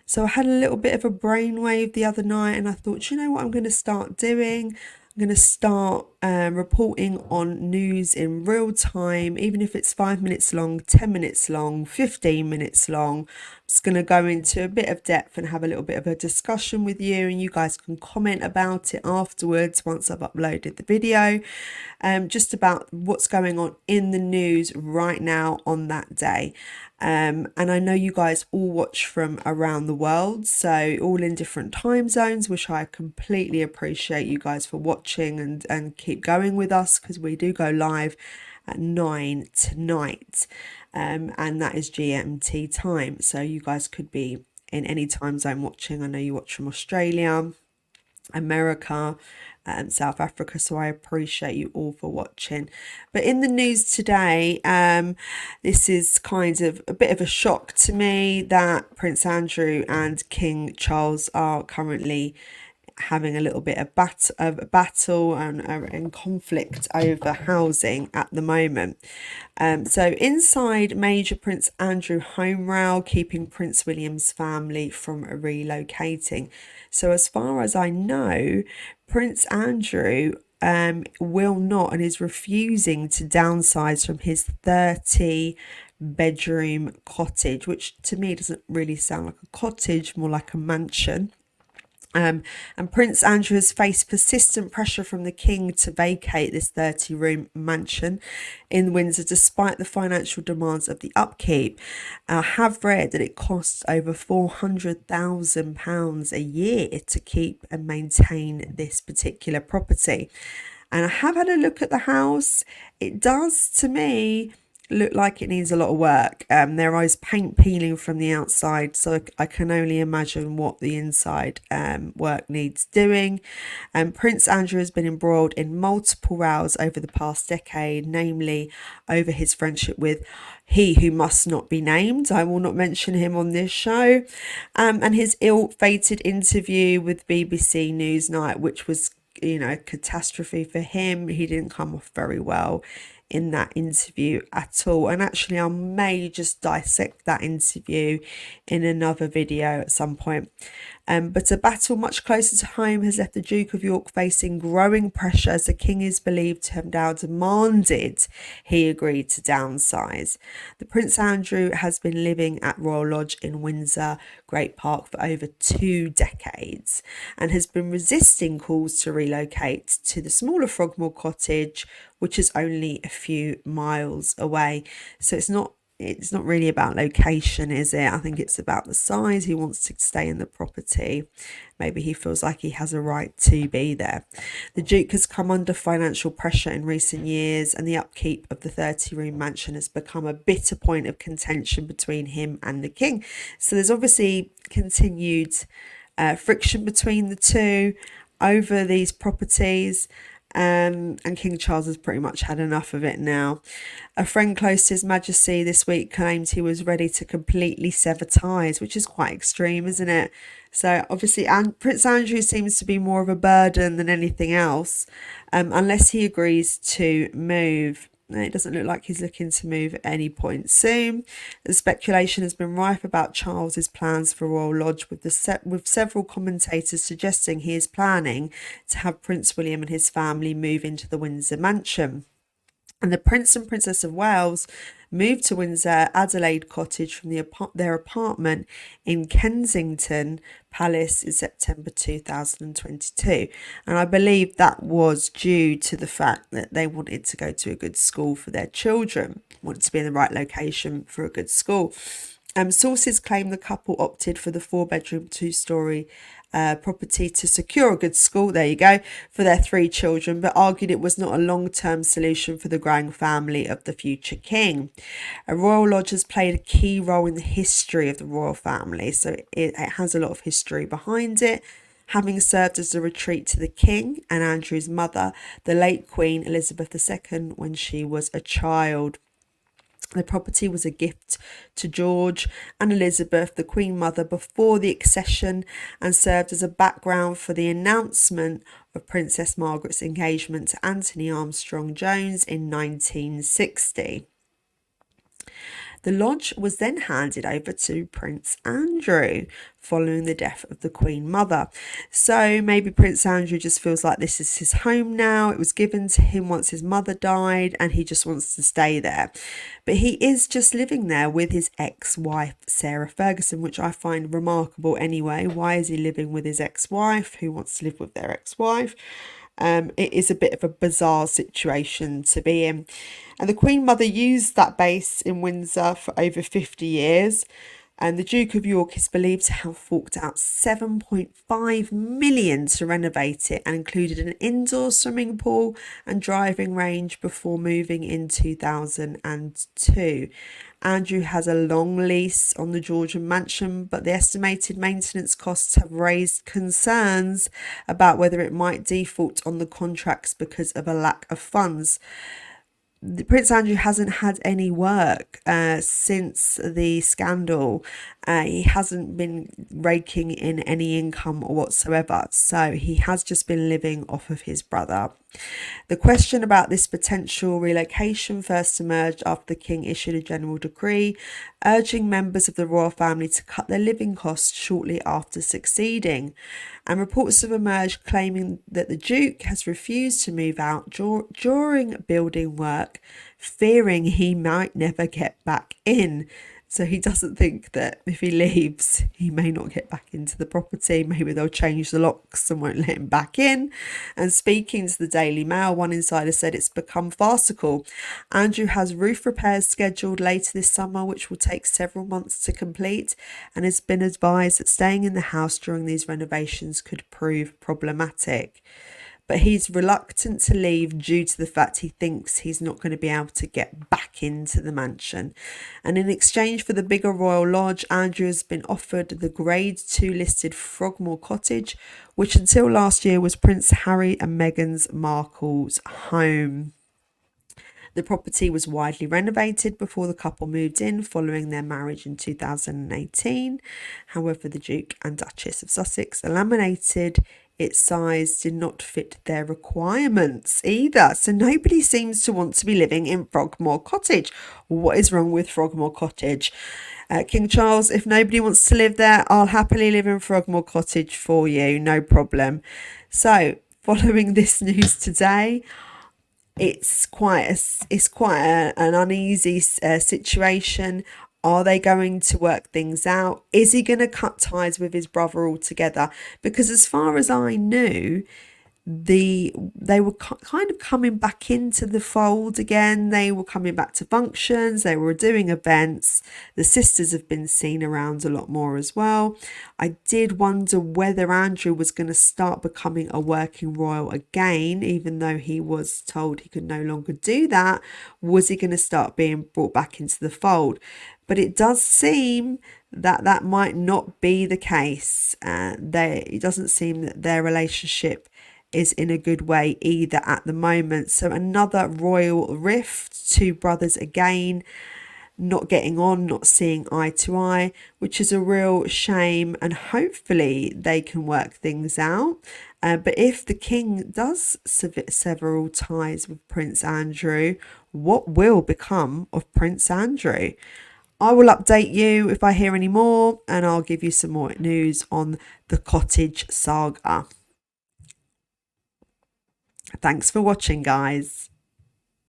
So I had a little bit of a brainwave the other night, and I thought, you know what I'm going to start doing? I'm going to start reporting on news in real time, even if it's 5 minutes long, 10 minutes long, 15 minutes long. I'm just going to go into a bit of depth and have a little bit of a discussion with you, and you guys can comment about it afterwards once I've uploaded the video, just about what's going on in the news right now on that day. And I know you guys all watch from around the world, so all in different time zones, which I completely appreciate you guys for watching and keep going with us, because we do go live at 9 tonight, and that is GMT time. So you guys could be in any time zone watching. I know you watch from Australia, America, South Africa, so I appreciate you all for watching. But in the news today, this is kind of a bit of a shock to me that Prince Andrew and King Charles are currently having a little bit of battle and conflict over housing at the moment. So inside Major Prince Andrew home rail, keeping Prince William's family from relocating. So as far as I know, Prince Andrew will not and is refusing to downsize from his 30-bedroom cottage, which to me doesn't really sound like a cottage, more like a mansion. And Prince Andrew has faced persistent pressure from the King to vacate this 30-room mansion in Windsor, despite the financial demands of the upkeep. I have read that it costs over £400,000 a year to keep and maintain this particular property. And I have had a look at the house. It does, to me, look like it needs a lot of work. There is paint peeling from the outside, so I can only imagine what the inside work needs doing. Prince Andrew has been embroiled in multiple rows over the past decade, namely over his friendship with he who must not be named. I will not mention him on this show, and his ill-fated interview with BBC Newsnight, which was, a catastrophe for him. He didn't come off very well in that interview at all, and actually I may just dissect that interview in another video at some point. But a battle much closer to home has left the Duke of York facing growing pressure, as the King is believed to have now demanded he agreed to downsize. The Prince Andrew has been living at Royal Lodge in Windsor Great Park for over 2 decades and has been resisting calls to relocate to the smaller Frogmore cottage, which is only a few miles away. So it's not really about location, is it? I think it's about the size. He wants to stay in the property. Maybe he feels like he has a right to be there. The Duke has come under financial pressure in recent years, and the upkeep of the 30-room mansion has become a bitter point of contention between him and the King. So there's obviously continued friction between the two over these properties. And King Charles has pretty much had enough of it now. A friend close to His Majesty this week claimed he was ready to completely sever ties, which is quite extreme, isn't it? So obviously, Prince Andrew seems to be more of a burden than anything else, unless he agrees to move. It doesn't look like he's looking to move at any point soon. The speculation has been rife about Charles's plans for Royal Lodge, with several commentators suggesting he is planning to have Prince William and his family move into the Windsor mansion. And the Prince and Princess of Wales moved to Windsor Adelaide Cottage from their apartment in Kensington Palace in September 2022. And I believe that was due to the fact that they wanted to go to a good school for their children, wanted to be in the right location for a good school. Sources claim the couple opted for the 4-bedroom, 2-storey property to secure a good school, there you go, for their 3 children, but argued it was not a long-term solution for the growing family of the future king. A Royal Lodge has played a key role in the history of the royal family, so it has a lot of history behind it, having served as a retreat to the King and Andrew's mother, the late Queen Elizabeth II, when she was a child. The property was a gift to George and Elizabeth, the Queen Mother, before the accession, and served as a background for the announcement of Princess Margaret's engagement to Anthony Armstrong Jones in 1960. The lodge was then handed over to Prince Andrew following the death of the Queen Mother. So maybe Prince Andrew just feels like this is his home now. It was given to him once his mother died and he just wants to stay there. But he is just living there with his ex-wife, Sarah Ferguson, which I find remarkable anyway. Why is he living with his ex-wife? Who wants to live with their ex-wife? It is a bit of a bizarre situation to be in. And the Queen Mother used that base in Windsor for over 50 years. And the Duke of York is believed to have forked out 7.5 million to renovate it and included an indoor swimming pool and driving range before moving in 2002. Andrew has a long lease on the Georgian mansion, but the estimated maintenance costs have raised concerns about whether it might default on the contracts because of a lack of funds. Prince Andrew hasn't had any work since the scandal. He hasn't been raking in any income whatsoever. So he has just been living off of his brother. The question about this potential relocation first emerged after the King issued a general decree urging members of the royal family to cut their living costs shortly after succeeding. And reports have emerged claiming that the Duke has refused to move out during building work, fearing he might never get back in. So he doesn't think that if he leaves, he may not get back into the property. Maybe they'll change the locks and won't let him back in. And speaking to the Daily Mail, one insider said it's become farcical. Andrew has roof repairs scheduled later this summer, which will take several months to complete, and has been advised that staying in the house during these renovations could prove problematic. But he's reluctant to leave due to the fact he thinks he's not going to be able to get back into the mansion. And in exchange for the bigger Royal Lodge, Andrew has been offered the Grade 2 listed Frogmore Cottage, which until last year was Prince Harry and Meghan Markle's home. The property was widely renovated before the couple moved in following their marriage in 2018. However, the Duke and Duchess of Sussex eliminated its size did not fit their requirements either. So nobody seems to want to be living in Frogmore Cottage. What is wrong with Frogmore Cottage? King Charles, if nobody wants to live there, I'll happily live in Frogmore Cottage for you, no problem. So following this news today, it's quite an uneasy situation. Are they going to work things out? Is he going to cut ties with his brother altogether? Because as far as I knew, they were kind of coming back into the fold again. They were coming back to functions. They were doing events. The sisters have been seen around a lot more as well. I did wonder whether Andrew was going to start becoming a working royal again, even though he was told he could no longer do that. Was he going to start being brought back into the fold? But it does seem that that might not be the case. It doesn't seem that their relationship is in a good way either at the moment. So another royal rift, two brothers again not getting on, not seeing eye to eye, which is a real shame, and hopefully they can work things out. But if the king does sever all ties with Prince Andrew, what will become of Prince Andrew? I will update you if I hear any more, and I'll give you some more news on the cottage saga. Thanks for watching, guys.